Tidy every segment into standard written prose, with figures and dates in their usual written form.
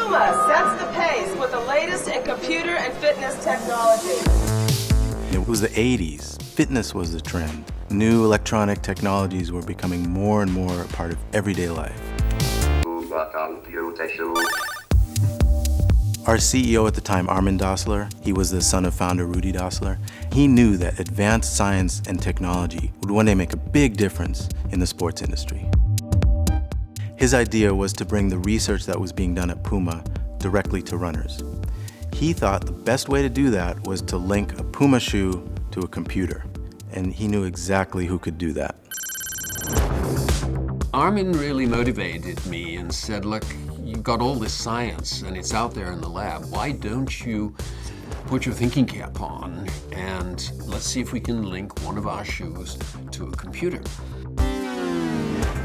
Puma sets the pace with the latest in computer and fitness technology. It was the 80s. Fitness was the trend. New electronic technologies were becoming more and more a part of everyday life. Our CEO at the time, Armin Dassler, he was the son of founder Rudy Dassler. He knew that advanced science and technology would one day make a big difference in the sports industry. His idea was to bring the research that was being done at Puma directly to runners. He thought the best way to do that was to link a Puma shoe to a computer, and he knew exactly who could do that. Armin really motivated me and said, look, you've got all this science and it's out there in the lab. Why don't you put your thinking cap on and let's see if we can link one of our shoes to a computer.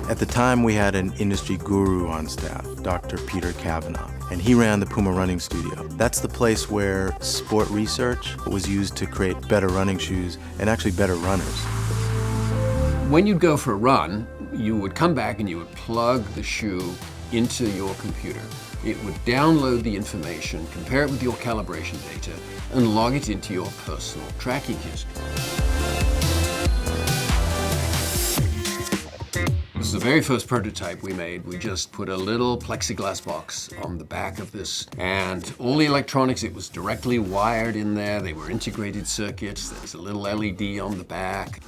At the time, we had an industry guru on staff, Dr. Peter Cavanaugh, and he ran the Puma Running Studio. That's the place where sport research was used to create better running shoes and actually better runners. When you'd go for a run, you would come back and you would plug the shoe into your computer. It would download the information, compare it with your calibration data, and log it into your personal tracking history. This is the very first prototype we made. We just put a little plexiglass box on the back of this, and all the electronics, it was directly wired in there. They were integrated circuits. There's a little LED on the back.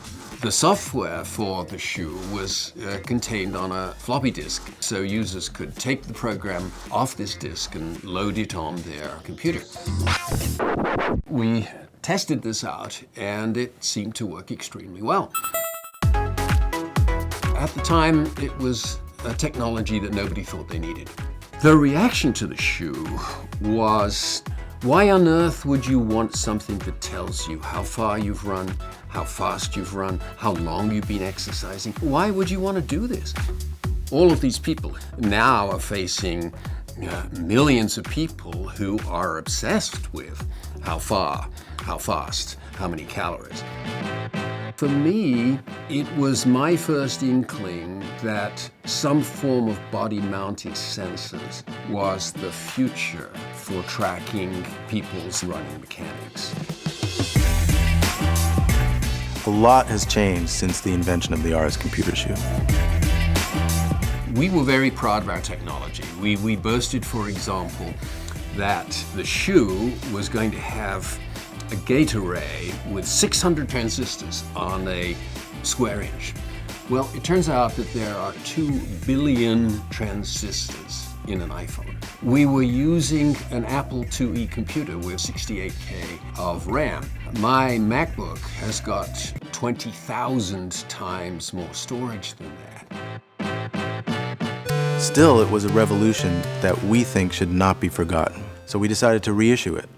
The software for the shoe was contained on a floppy disk, so users could take the program off this disk and load it on their computer. We tested this out, and it seemed to work extremely well. At the time, it was a technology that nobody thought they needed. The reaction to the shoe was, why on earth would you want something that tells you how far you've run, how fast you've run, how long you've been exercising? Why would you want to do this? All of these people now are facing millions of people who are obsessed with how far, how fast, how many calories. For me, it was my first inkling that some form of body-mounted sensors was the future for tracking people's running mechanics. A lot has changed since the invention of the RS computer shoe. We were very proud of our technology. We boasted, for example, that the shoe was going to have a gate array with 600 transistors on a square inch. Well, it turns out that there are 2 billion transistors in an iPhone. We were using an Apple IIe computer with 68K of RAM. My MacBook has got 20,000 times more storage than that. Still, it was a revolution that we think should not be forgotten, so we decided to reissue it.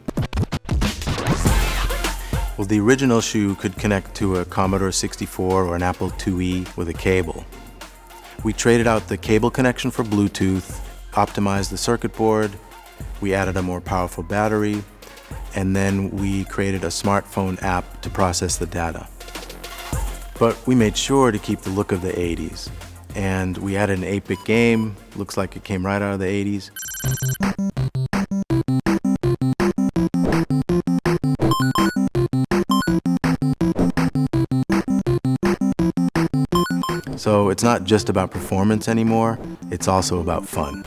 Well, the original shoe could connect to a Commodore 64 or an Apple IIe with a cable. We traded out the cable connection for Bluetooth, optimized the circuit board, we added a more powerful battery, and then we created a smartphone app to process the data. But we made sure to keep the look of the 80s, and we added an 8-bit game. Looks like it came right out of the 80s. So it's not just about performance anymore, it's also about fun.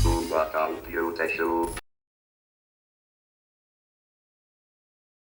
Puma Computation.